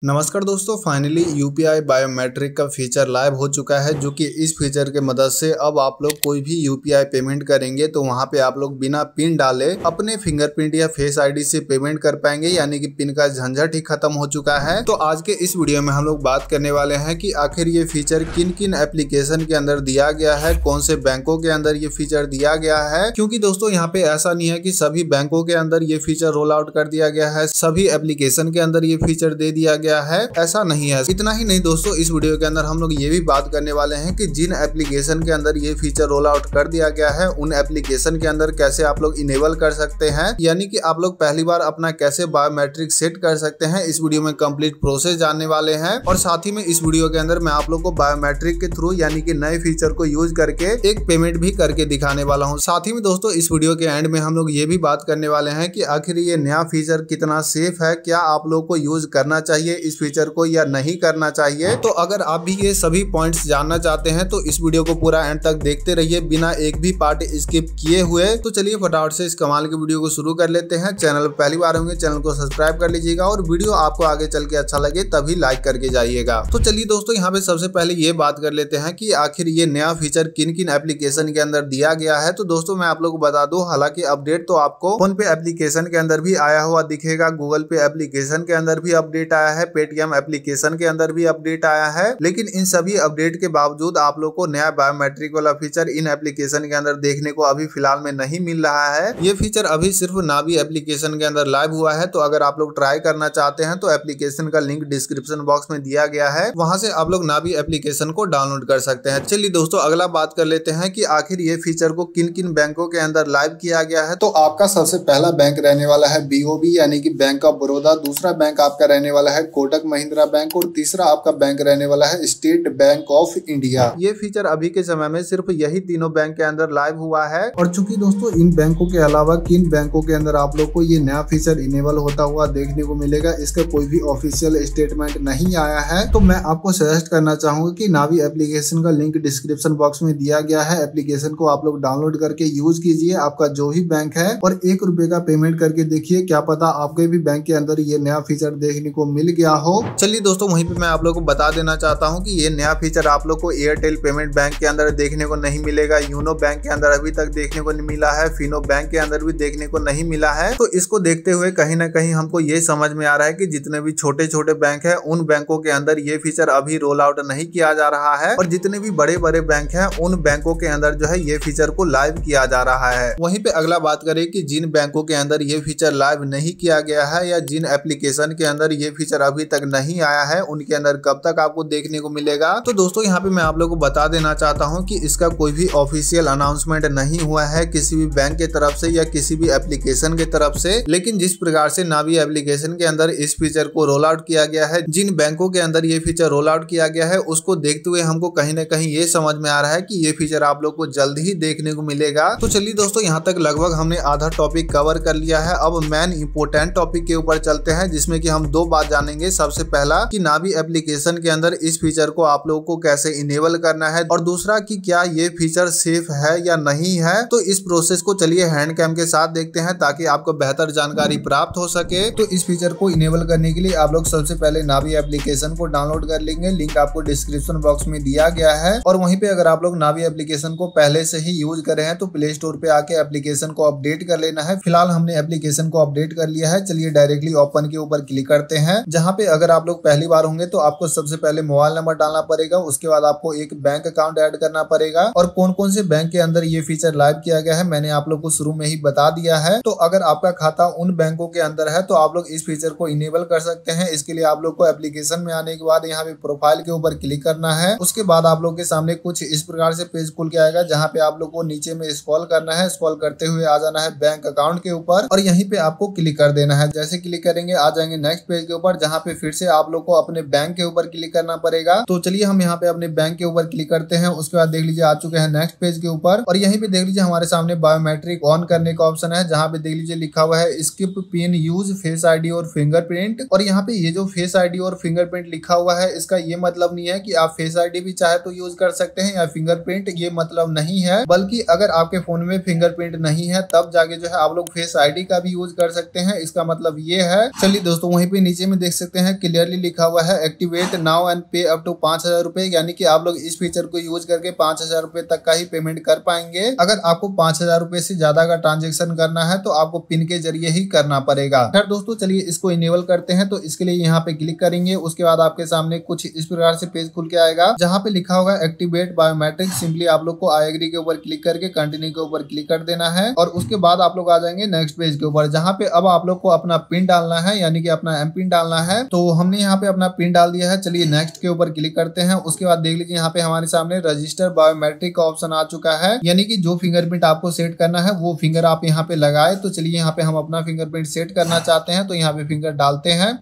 नमस्कार दोस्तों, finally UPI biometric का फीचर लाइव हो चुका है। जो कि इस फीचर के मदद से अब आप लोग कोई भी यूपीआई पेमेंट करेंगे तो वहां पे आप लोग बिना पिन डाले अपने फिंगरप्रिंट या फेस आईडी से पेमेंट कर पाएंगे, यानी कि पिन का झंझट ही खत्म हो चुका है। तो आज के इस वीडियो में हम लोग बात करने वाले हैं कि आखिर ये फीचर किन किन एप्लीकेशन के अंदर दिया गया है, कौन से बैंकों के अंदर ये फीचर दिया गया है। क्योंकि दोस्तों यहाँ पे ऐसा नहीं है कि सभी बैंकों के अंदर ये फीचर रोल आउट कर दिया गया है, सभी एप्लीकेशन के अंदर ये फीचर दे दिया गया है, ऐसा नहीं है। इतना ही नहीं दोस्तों, इस वीडियो के अंदर हम लोग ये भी बात करने वाले हैं कि जिन एप्लीकेशन के अंदर ये फीचर रोल आउट कर दिया गया है उन एप्लीकेशन के अंदर कैसे आप लोग इनेबल कर सकते हैं, यानी कि आप लोग पहली बार अपना कैसे बायोमेट्रिक सेट कर सकते हैं। इस वीडियो में कंप्लीट प्रोसेस जानने वाले हैं और साथ ही में इस वीडियो के अंदर मैं आप लोग को बायोमेट्रिक के थ्रू यानी कि नए फीचर को यूज करके एक पेमेंट भी करके दिखाने वाला हूँ। साथ ही में दोस्तों इस वीडियो के एंड में हम लोग ये भी बात करने वाले हैं कि आखिर ये नया फीचर कितना सेफ है, क्या आप लोग को यूज करना चाहिए इस फीचर को या नहीं करना चाहिए। तो अगर आप भी ये सभी पॉइंट्स जानना चाहते हैं तो इस वीडियो को पूरा एंड तक देखते रहिए बिना एक भी पार्ट स्किप किए हुए। तो चलिए फटाफट से इस कमाल की वीडियो को शुरू कर लेते हैं। चैनल पहली बार होंगे चैनल को सब्सक्राइब कर लीजिएगा और वीडियो आपको आगे चल के अच्छा लगे तभी लाइक करके जाइएगा। तो चलिए दोस्तों यहाँ पे सबसे पहले ये बात कर लेते हैं कि आखिर ये नया फीचर किन किन एप्लीकेशन के अंदर दिया गया है। तो दोस्तों मैं आप लोग को बता दूं, हालांकि अपडेट तो आपको फोन पे एप्लीकेशन के अंदर भी आया हुआ दिखेगा, गूगल पे एप्लीकेशन के अंदर भी अपडेट आया है, पेटीएम एप्लीकेशन के अंदर भी अपडेट आया है, लेकिन इन सभी अपडेट के बावजूद आप लोग को नया बायोमेट्रिक वाला फीचर इन एप्लीकेशन के अंदर देखने को अभी फिलहाल में नहीं मिल रहा है। ये फीचर अभी सिर्फ नावी एप्लीकेशन के अंदर लाइव हुआ है। तो अगर आप लोग ट्राई करना चाहते हैं तो एप्लीकेशन का लिंक डिस्क्रिप्शन बॉक्स में दिया गया है, वहां से आप लोग नावी एप्लीकेशन को डाउनलोड कर सकते हैं। चलिए दोस्तों अगला बात कर लेते हैं कि आखिर ये फीचर को किन किन बैंकों के अंदर लाइव किया गया है। तो आपका सबसे पहला बैंक रहने वाला है बीओबी यानी कि बैंक ऑफ बड़ौदा, दूसरा बैंक आपका रहने वाला है कोटक महिंद्रा बैंक और तीसरा आपका बैंक रहने वाला है स्टेट बैंक ऑफ इंडिया। ये फीचर अभी के समय में सिर्फ यही तीनों बैंक के अंदर लाइव हुआ है। और चूंकि दोस्तों इन बैंकों के अलावा किन बैंकों के अंदर आप लोग को ये नया फीचर इनेबल होता हुआ देखने को मिलेगा, इसका कोई भी ऑफिशियल स्टेटमेंट नहीं आया है। तो मैं आपको सजेस्ट करना चाहूंगा कि नावी एप्लीकेशन का लिंक डिस्क्रिप्शन बॉक्स में दिया गया है, एप्लीकेशन को आप लोग डाउनलोड करके यूज कीजिए आपका जो भी बैंक है और ₹1 का पेमेंट करके देखिए, क्या पता आपके भी बैंक के अंदर ये नया फीचर देखने को मिल गया हो। चलिए दोस्तों वहीं पे मैं आप लोग को बता देना चाहता हूं कि ये नया फीचर आप लोग को एयरटेल पेमेंट बैंक के अंदर देखने को नहीं मिलेगा, यूनो बैंक के अंदर अभी तक देखने को नहीं मिला है, फिनो बैंक के अंदर भी देखने को नहीं मिला है। तो इसको देखते हुए कहीं ना कहीं हमको ये समझ में आ रहा है कि जितने भी छोटे छोटे बैंक है उन बैंकों के अंदर ये फीचर अभी रोल आउट नहीं किया जा रहा है और जितने भी बड़े बड़े बैंक है उन बैंकों के अंदर जो है ये फीचर को लाइव किया जा रहा है। वहीं पे अगला बात करें कि जिन बैंकों के अंदर ये फीचर लाइव नहीं किया गया है या जिन एप्लीकेशन के अंदर ये फीचर अभी तक नहीं आया है उनके अंदर कब तक आपको देखने को मिलेगा। तो दोस्तों यहाँ पे मैं आप लोगों को बता देना चाहता हूँ कि इसका कोई भी ऑफिशियल अनाउंसमेंट नहीं हुआ है किसी भी बैंक के तरफ से या किसी भी एप्लीकेशन के तरफ से, लेकिन जिस प्रकार से नावी एप्लीकेशन के अंदर इस फीचर को रोल आउट किया गया है, जिन बैंकों के अंदर ये फीचर रोल आउट किया गया है उसको देखते हुए हमको कहीं ना कहीं ये समझ में आ रहा है कि ये फीचर आप लोग को जल्द ही देखने को मिलेगा। तो चलिए दोस्तों यहाँ तक लगभग हमने आधा टॉपिक कवर कर लिया है। अब मेन इंपोर्टेंट टॉपिक के ऊपर चलते हैं जिसमें कि हम दो बात जानेंगे। सबसे पहला कि नावी एप्लीकेशन के अंदर इस फीचर को आप लोगों को कैसे इनेबल करना है और दूसरा कि क्या ये फीचर सेफ है या नहीं है। तो इस प्रोसेस को चलिए हैंड कैम के साथ देखते हैं ताकि आपको बेहतर जानकारी प्राप्त हो सके। तो इस फीचर को इनेबल करने के लिए आप लोग सबसे पहले नावी एप्लीकेशन को डाउनलोड कर लेंगे, लिंक आपको डिस्क्रिप्शन बॉक्स में दिया गया है। और वहीं पे अगर आप लोग नावी एप्लीकेशन को पहले से ही यूज कर रहे हैं तो प्ले स्टोर पे आके एप्लीकेशन को अपडेट कर लेना है। फिलहाल हमने एप्लीकेशन को अपडेट कर लिया है। चलिए डायरेक्टली ओपन के ऊपर क्लिक करते हैं, जहाँ पे अगर आप लोग पहली बार होंगे तो आपको सबसे पहले मोबाइल नंबर डालना पड़ेगा, उसके बाद आपको एक बैंक अकाउंट ऐड करना पड़ेगा। और कौन कौन से बैंक के अंदर ये फीचर लाइव किया गया है मैंने आप लोग को शुरू में ही बता दिया है। तो अगर आपका खाता उन बैंकों के अंदर है तो आप लोग इस फीचर को इनेबल कर सकते हैं। इसके लिए आप लोग को एप्लीकेशन में आने के बाद यहाँ पे प्रोफाइल के ऊपर क्लिक करना है। उसके बाद आप लोग के सामने कुछ इस प्रकार से पेज खुल के आएगा, जहाँ पे आप लोग को नीचे में स्क्रॉल करना है। स्क्रॉल करते हुए आ जाना है बैंक अकाउंट के ऊपर और यहीं पे आपको क्लिक कर देना है। जैसे क्लिक करेंगे आ जाएंगे नेक्स्ट पेज के ऊपर, जहाँ पे फिर से आप लोग को अपने बैंक के ऊपर क्लिक करना पड़ेगा। तो चलिए हम यहाँ पे अपने बैंक के ऊपर क्लिक करते हैं। उसके बाद देख लीजिए आ चुके हैं नेक्स्ट पेज के ऊपर और यहीं पे देख लीजिए हमारे सामने बायोमेट्रिक ऑन करने का ऑप्शन है, जहाँ पे देख लीजिए लिखा हुआ है skip pin use face ID और फिंगरप्रिंट। और यहाँ पे ये जो फेस आईडी और फिंगरप्रिंट लिखा हुआ है इसका ये मतलब नहीं है कि आप फेस आईडी भी चाहे तो यूज कर सकते हैं या फिंगरप्रिंट, ये मतलब नहीं है। बल्कि अगर आपके फोन में फिंगरप्रिंट नहीं है तब जाके जो है आप लोग फेस आईडी का भी यूज कर सकते हैं, इसका मतलब ये है। चलिए दोस्तों वहीं पे नीचे में देख सकते सकते हैं क्लियरली लिखा हुआ है एक्टिवेट नाउ एंड पे अप टू 5,000 रुपए, यानी कि आप लोग इस फीचर को यूज करके 5,000 रुपए तक का ही पेमेंट कर पाएंगे। अगर आपको 5,000 रुपए से ज्यादा का ट्रांजेक्शन करना है तो आपको पिन के जरिए ही करना पड़ेगा। खैर दोस्तों चलिए इसको इनेबल करते हैं। तो इसके लिए यहाँ पे क्लिक करेंगे, उसके बाद आपके सामने कुछ इस प्रकार से पेज खुल के आएगा जहाँ पे लिखा होगा एक्टिवेट बायोमेट्रिक। सिंपली आप लोग को आई एग्री के ऊपर क्लिक करके कंटिन्यू के ऊपर क्लिक कर देना है और उसके बाद आप लोग आ जाएंगे नेक्स्ट पेज के ऊपर जहाँ पे अब आप लोग को अपना पिन डालना है, यानी कि अपना एम पिन डालना है। तो हमने यहाँ पे अपना पिन डाल दिया है। चलिए नेक्स्ट के ऊपर क्लिक करते हैं। उसके बाद देख लीजिए यहाँ पे हमारे सामने रजिस्टर बायोमेट्रिक का ऑप्शन आ चुका है, यानी कि जो फिंगरप्रिंट आपको सेट करना है वो फिंगर आप यहाँ पे लगाए। तो चलिए यहाँ पे हम अपना फिंगरप्रिंट सेट करना चाहते हैं तो यहाँ पे फिंगर डालते हैं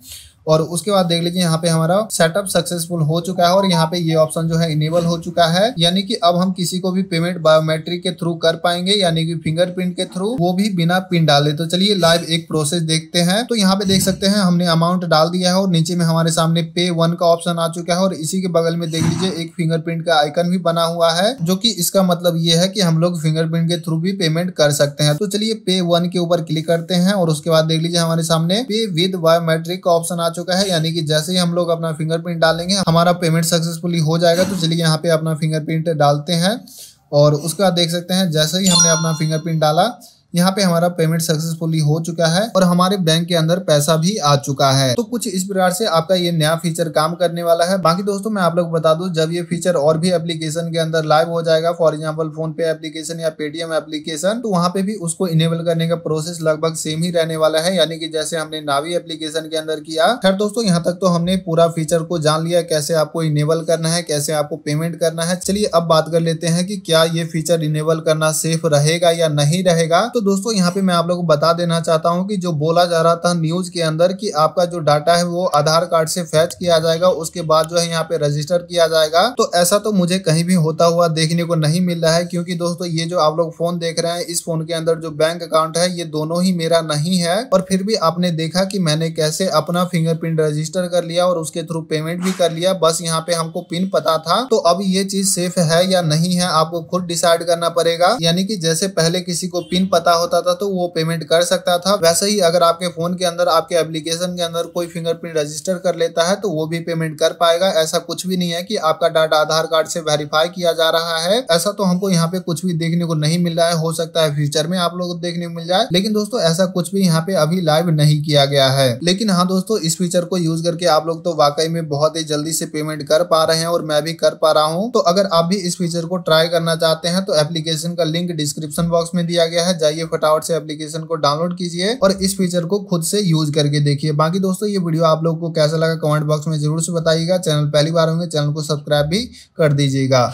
और उसके बाद देख लीजिए यहाँ पे हमारा सेटअप सक्सेसफुल हो चुका है और यहाँ पे ये ऑप्शन जो है इनेबल हो चुका है, यानी कि अब हम किसी को भी पेमेंट बायोमेट्रिक के थ्रू कर पाएंगे, यानी कि फिंगरप्रिंट के थ्रू, वो भी बिना पिन डाले। तो चलिए लाइव एक प्रोसेस देखते हैं। तो यहाँ पे देख सकते हैं हमने अमाउंट डाल दिया है और नीचे में हमारे सामने पे 1 का ऑप्शन आ चुका है और इसी के बगल में देख लीजिए एक फिंगरप्रिंट का आइकन भी बना हुआ है, जो कि इसका मतलब ये है कि हम लोग फिंगरप्रिंट के थ्रू भी पेमेंट कर सकते हैं। तो चलिए पे 1 के ऊपर क्लिक करते हैं और उसके बाद देख लीजिए हमारे सामने पे विद बायोमेट्रिक का ऑप्शन आ चुका है, यानी कि जैसे ही हम लोग अपना फिंगरप्रिंट डालेंगे हमारा पेमेंट सक्सेसफुली हो जाएगा। तो चलिए यहाँ पे अपना फिंगरप्रिंट डालते हैं और उसके बाद देख सकते हैं जैसे ही हमने अपना फिंगरप्रिंट डाला यहाँ पे हमारा पेमेंट सक्सेसफुली हो चुका है और हमारे बैंक के अंदर पैसा भी आ चुका है। तो कुछ इस प्रकार से आपका ये नया फीचर काम करने वाला है। बाकी दोस्तों मैं आप लोग बता दूं, जब ये फीचर और भी एप्लीकेशन के अंदर लाइव हो जाएगा, फॉर एग्जांपल फोन पे एप्लीकेशन या पेटीएम एप्लीकेशन, तो वहां पे भी उसको इनेबल करने का प्रोसेस लगभग सेम ही रहने वाला है, यानी कि जैसे हमने नावी एप्लीकेशन के अंदर किया। खैर दोस्तों यहाँ तक तो हमने पूरा फीचर को जान लिया, कैसे आपको इनेबल करना है, कैसे आपको पेमेंट करना है। चलिए अब बात कर लेते हैं कि क्या ये फीचर इनेबल करना सेफ रहेगा या नहीं रहेगा। तो दोस्तों यहाँ पे मैं आप लोगों को बता देना चाहता हूं कि जो बोला जा रहा था न्यूज के अंदर कि आपका जो डाटा है वो आधार कार्ड से फैच किया जाएगा, उसके बाद जो है यहाँ पे रजिस्टर किया जाएगा, तो ऐसा तो मुझे कहीं भी होता हुआ देखने को नहीं मिल रहा है। क्योंकि दोस्तों ये जो आप लोग फोन देख रहे हैं, इस फोन के अंदर जो बैंक अकाउंट है ये दोनों ही मेरा नहीं है, और फिर भी आपने देखा कि मैंने कैसे अपना फिंगरप्रिंट रजिस्टर कर लिया और उसके थ्रू पेमेंट भी कर लिया। बस यहाँ पे हमको पिन पता था। तो अब ये चीज सेफ है या नहीं है आपको खुद डिसाइड करना पड़ेगा, यानी कि जैसे पहले किसी को पिन पता होता था तो वो पेमेंट कर सकता था, वैसे ही अगर आपके फोन के अंदर आपके एप्लीकेशन के अंदर कोई फिंगरप्रिंट रजिस्टर कर लेता है तो वो भी पेमेंट कर पाएगा। ऐसा कुछ भी नहीं है कि आपका डाटा आधार कार्ड से वेरीफाई किया जा रहा है, ऐसा तो हमको यहाँ पे कुछ भी देखने को नहीं मिल रहा है। हो सकता है फ्यूचर में आप लोगों को देखने को मिल जाए, लेकिन दोस्तों ऐसा कुछ भी यहाँ पे अभी लाइव नहीं किया गया है। लेकिन हाँ दोस्तों, इस फीचर को यूज करके आप लोग तो वाकई में बहुत ही जल्दी से पेमेंट कर पा रहे हैं और मैं भी कर पा रहा हूँ। तो अगर आप भी इस फीचर को ट्राई करना चाहते हैं तो एप्लीकेशन का लिंक डिस्क्रिप्शन बॉक्स में दिया गया है, जाइए फटाफट से एप्लीकेशन को डाउनलोड कीजिए और इस फीचर को खुद से यूज करके देखिए। बाकी दोस्तों ये वीडियो आप लोगों को कैसा लगा कमेंट बॉक्स में जरूर से बताइएगा। चैनल पहली बार होंगे, चैनल को सब्सक्राइब भी कर दीजिएगा।